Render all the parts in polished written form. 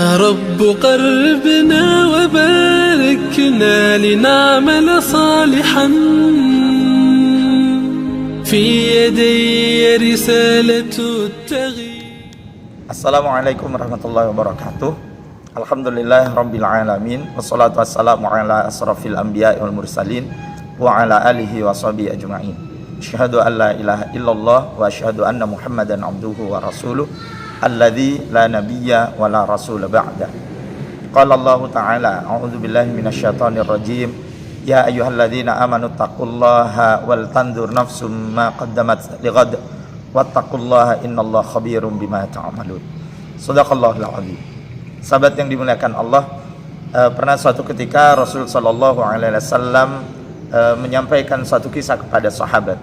يا رب قربنا وباركنا لنعمل صالحا في يدي رسالة التغيير. Assalamualaikum warahmatullahi wabarakatuh. Alhamdulillah rabbil alamin, wassalatu wassalamu ala asrafil anbiya'i wal mursalin wa ala alihi wa sahbihi ajma'in. Asyhadu an la ilaha illallah wa asyhadu anna Muhammadan abduhu wa rasuluh alladzi la nabiyya wa la rasula ba'da. Qala Allah ta'ala, a'udzu billahi minasyaitonir rajim. Ya ayyuhalladzina amanu taqullaha wal tanzur nafsum ma qaddamat lighad wattaqullaha innallaha khabirum bima ta'malun. Shadaqallahul azim. Sahabat yang dimuliakan Allah, pernah suatu ketika Rasul sallallahu alaihi wasallam menyampaikan suatu kisah kepada sahabat.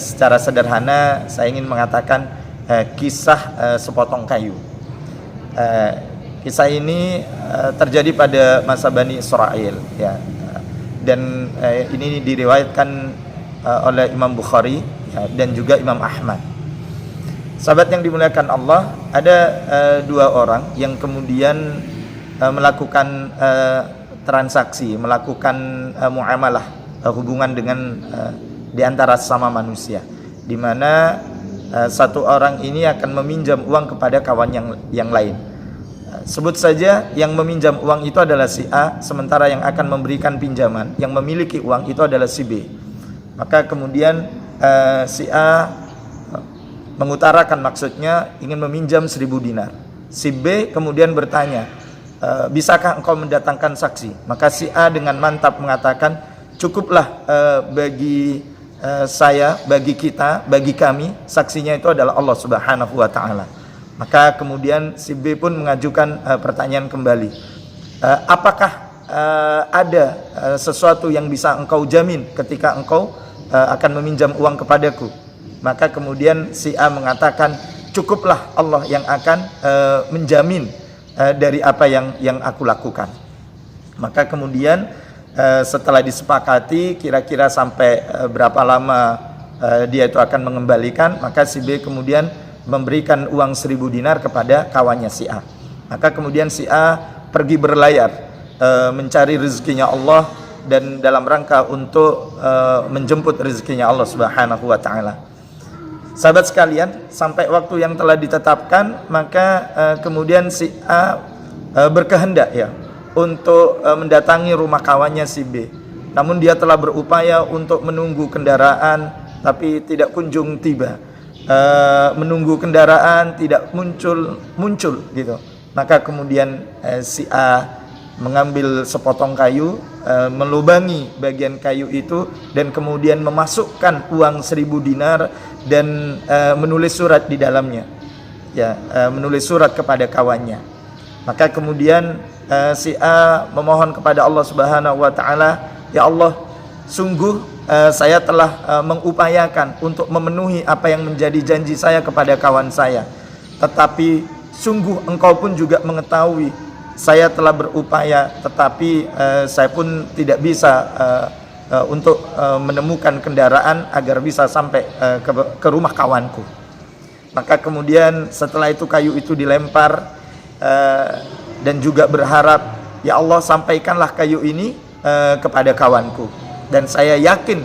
Secara sederhana saya ingin mengatakan kisah sepotong kayu. Kisah ini terjadi pada masa Bani Israel, ya. Dan ini diriwayatkan oleh Imam Bukhari, ya, dan juga Imam Ahmad. Sahabat yang dimuliakan Allah, ada dua orang yang kemudian melakukan transaksi, melakukan muamalah, hubungan dengan di antara sesama manusia, di mana satu orang ini akan meminjam uang kepada kawan yang lain. Sebut saja yang meminjam uang itu adalah si A, sementara yang akan memberikan pinjaman, yang memiliki uang itu adalah si B. Maka kemudian si A mengutarakan maksudnya ingin meminjam 1.000 dinar. Si B kemudian bertanya, bisakah engkau mendatangkan saksi? Maka si A dengan mantap mengatakan, cukuplah bagi saya, bagi kita, bagi kami, saksinya itu adalah Allah Subhanahu wa ta'ala. Maka kemudian si B pun mengajukan pertanyaan kembali, apakah ada sesuatu yang bisa engkau jamin ketika engkau akan meminjam uang kepadaku? Maka kemudian si A mengatakan, cukuplah Allah yang akan menjamin dari apa yang aku lakukan. Maka kemudian setelah disepakati kira-kira sampai berapa lama dia itu akan mengembalikan, maka si B kemudian memberikan uang 1.000 dinar kepada kawannya si A. Maka kemudian si A pergi berlayar mencari rezekinya Allah dan dalam rangka untuk menjemput rezekinya Allah Subhanahu wa ta'ala. Sahabat sekalian, sampai waktu yang telah ditetapkan, maka kemudian si A berkehendak, ya, untuk mendatangi rumah kawannya si B. Namun dia telah berupaya untuk menunggu kendaraan, tapi tidak kunjung tiba. Menunggu kendaraan tidak muncul gitu. Maka kemudian si A mengambil sepotong kayu, melubangi bagian kayu itu, dan kemudian memasukkan uang 1.000 dinar dan menulis surat di dalamnya, ya, menulis surat kepada kawannya. Maka kemudian si A memohon kepada Allah Subhanahu wa ta'ala, ya Allah, sungguh saya telah mengupayakan untuk memenuhi apa yang menjadi janji saya kepada kawan saya, tetapi sungguh engkau pun juga mengetahui saya telah berupaya, tetapi saya pun tidak bisa untuk menemukan kendaraan agar bisa sampai ke rumah kawanku. Maka kemudian setelah itu kayu itu dilempar, dan juga berharap, ya Allah, sampaikanlah kayu ini kepada kawanku, dan saya yakin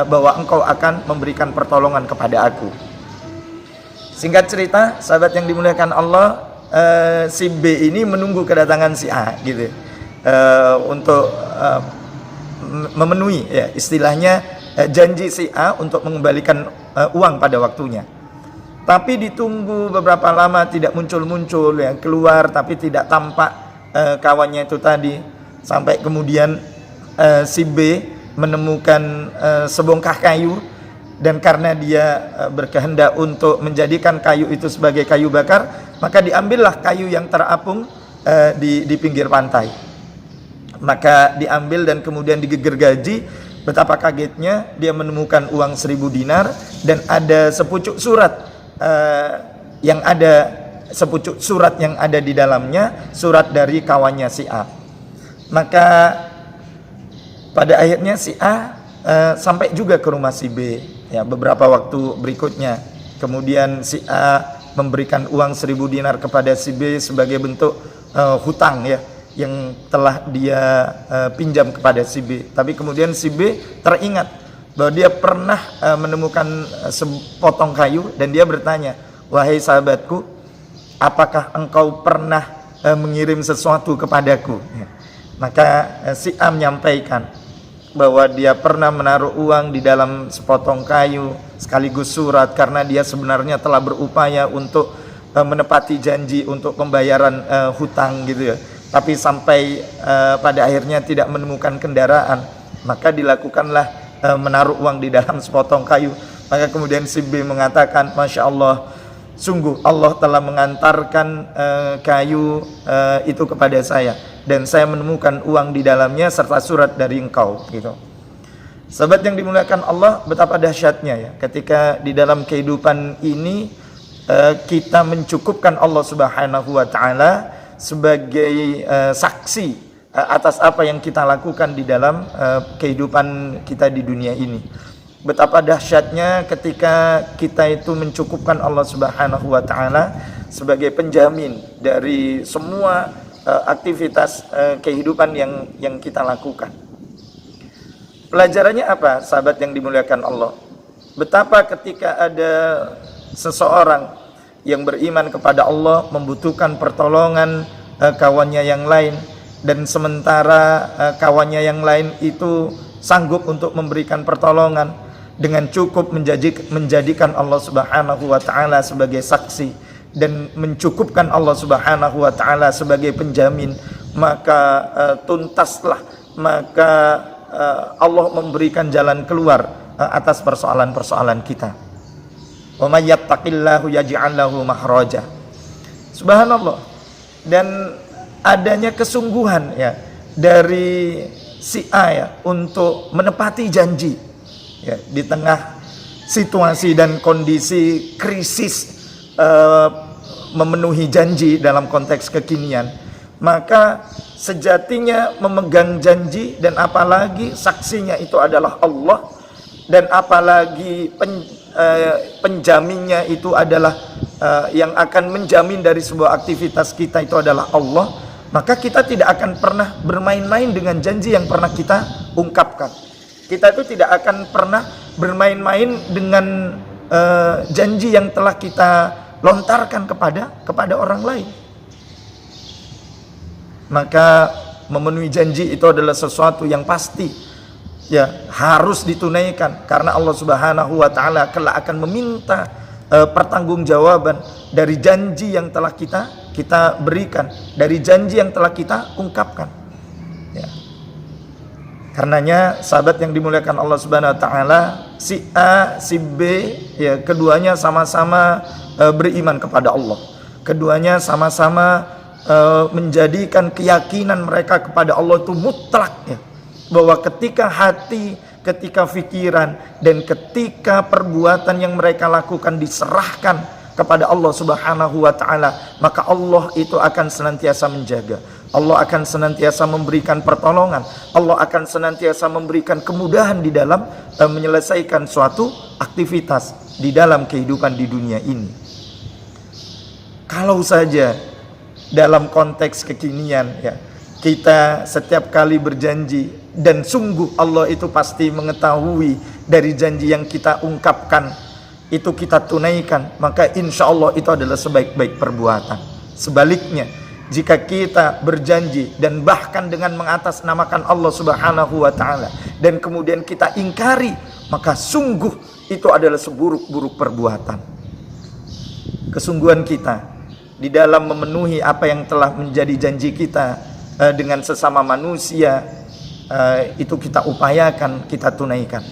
bahwa engkau akan memberikan pertolongan kepada aku. Singkat cerita, sahabat yang dimuliakan Allah, si B ini menunggu kedatangan si A, gitu, untuk memenuhi, ya, istilahnya janji si A untuk mengembalikan uang pada waktunya. Tapi ditunggu beberapa lama tidak muncul-muncul, ya, keluar tapi tidak tampak kawannya itu tadi. Sampai kemudian si B menemukan sebongkah kayu, dan karena dia berkehendak untuk menjadikan kayu itu sebagai kayu bakar, maka diambillah kayu yang terapung di pinggir pantai. Maka diambil dan kemudian digergaji. Betapa kagetnya dia menemukan uang 1.000 dinar dan ada sepucuk surat yang ada di dalamnya, surat dari kawannya si A. Maka pada akhirnya si A sampai juga ke rumah si B, ya, beberapa waktu berikutnya. Kemudian si A memberikan uang 1000 dinar kepada si B sebagai bentuk hutang ya, yang telah dia pinjam kepada si B. Tapi kemudian si B teringat bahwa dia pernah menemukan sepotong kayu, dan dia bertanya, wahai sahabatku, apakah engkau pernah mengirim sesuatu kepadaku? Ya. Maka si A menyampaikan bahwa dia pernah menaruh uang di dalam sepotong kayu sekaligus surat, karena dia sebenarnya telah berupaya untuk menepati janji untuk pembayaran hutang gitu ya. Tapi sampai pada akhirnya tidak menemukan kendaraan, maka dilakukanlah menaruh uang di dalam sepotong kayu. Maka kemudian si B mengatakan, Masya Allah, sungguh Allah telah mengantarkan kayu itu kepada saya, dan saya menemukan uang di dalamnya serta surat dari engkau gitu. Sahabat yang dimuliakan Allah, betapa dahsyatnya ya ketika di dalam kehidupan ini kita mencukupkan Allah Subhanahu wa taala sebagai saksi atas apa yang kita lakukan di dalam kehidupan kita di dunia ini. Betapa dahsyatnya ketika kita itu mencukupkan Allah Subhanahu wa taala sebagai penjamin dari semua aktivitas kehidupan yang kita lakukan. Pelajarannya apa, sahabat yang dimuliakan Allah? Betapa ketika ada seseorang yang beriman kepada Allah membutuhkan pertolongan kawannya yang lain, dan sementara kawannya yang lain itu sanggup untuk memberikan pertolongan dengan cukup menjadikan Allah Subhanahu wa taala sebagai saksi dan mencukupkan Allah Subhanahu wa taala sebagai penjamin, maka tuntaslah, maka Allah memberikan jalan keluar atas persoalan-persoalan kita. Wa may yattaqillahu yaj'al lahu makhraja. Subhanallah. Dan adanya kesungguhan ya dari si A ya untuk menepati janji ya di tengah situasi dan kondisi krisis, memenuhi janji dalam konteks kekinian, maka sejatinya memegang janji, dan apalagi saksinya itu adalah Allah, dan apalagi penjaminnya itu adalah yang akan menjamin dari sebuah aktivitas kita itu adalah Allah, maka kita tidak akan pernah bermain-main dengan janji yang pernah kita ungkapkan. Kita itu tidak akan pernah bermain-main dengan janji yang telah kita lontarkan kepada orang lain. Maka memenuhi janji itu adalah sesuatu yang pasti ya, harus ditunaikan, karena Allah Subhanahu wa taala kelak akan meminta pertanggungjawaban dari janji yang telah kita berikan, dari janji yang telah kita ungkapkan ya. Karenanya sahabat yang dimuliakan Allah Subhanahu wa taala, si A, si B ya, keduanya sama-sama beriman kepada Allah. Keduanya sama-sama menjadikan keyakinan mereka kepada Allah itu mutlak ya, bahwa ketika hati, ketika pikiran, dan ketika perbuatan yang mereka lakukan diserahkan kepada Allah Subhanahu wa taala, maka Allah itu akan senantiasa menjaga. Allah akan senantiasa memberikan pertolongan. Allah akan senantiasa memberikan kemudahan di dalam menyelesaikan suatu aktivitas di dalam kehidupan di dunia ini. Kalau saja dalam konteks kekinian ya, kita setiap kali berjanji dan sungguh Allah itu pasti mengetahui dari janji yang kita ungkapkan itu kita tunaikan, maka insya Allah itu adalah sebaik-baik perbuatan. Sebaliknya, jika kita berjanji dan bahkan dengan mengatasnamakan Allah Subhanahu wa taala dan kemudian kita ingkari, maka sungguh itu adalah seburuk-buruk perbuatan. Kesungguhan kita di dalam memenuhi apa yang telah menjadi janji kita dengan sesama manusia, itu kita upayakan, kita tunaikan.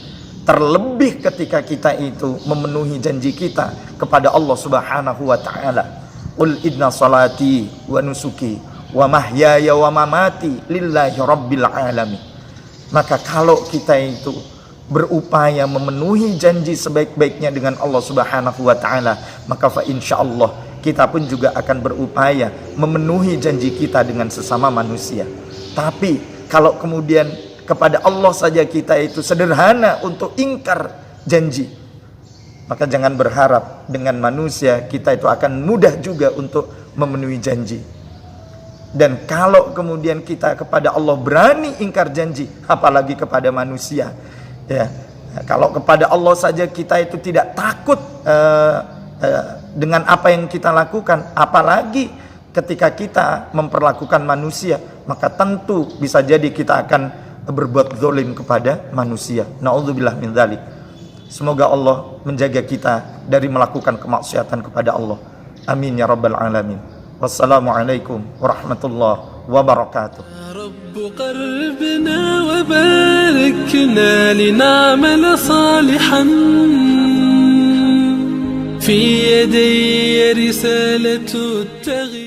Terlebih ketika kita itu memenuhi janji kita kepada Allah Subhanahu wa taala. Qul inna salati wa nusuki wa mahyaya wa mamati lillahi rabbil alamin. Maka kalau kita itu berupaya memenuhi janji sebaik-baiknya dengan Allah Subhanahu wa taala, maka fa insyaallah kita pun juga akan berupaya memenuhi janji kita dengan sesama manusia. Tapi kalau kemudian kepada Allah saja kita itu sederhana untuk ingkar janji, Maka jangan berharap dengan manusia kita itu akan mudah juga untuk memenuhi janji. Dan kalau kemudian kita kepada Allah berani ingkar janji, apalagi kepada manusia, ya. Kalau kepada Allah saja kita itu tidak takut dengan apa yang kita lakukan, apalagi ketika kita memperlakukan manusia, maka tentu bisa jadi kita akan berbuat zalim kepada manusia. Na'udzubillah min dzalik. Semoga Allah menjaga kita dari melakukan kemaksiatan kepada Allah. Amin ya rabbal alamin. Wassalamualaikum warahmatullahi wabarakatuh. رب قربنا وباركنا لنعمل صالحا في يدي رسالة التغيير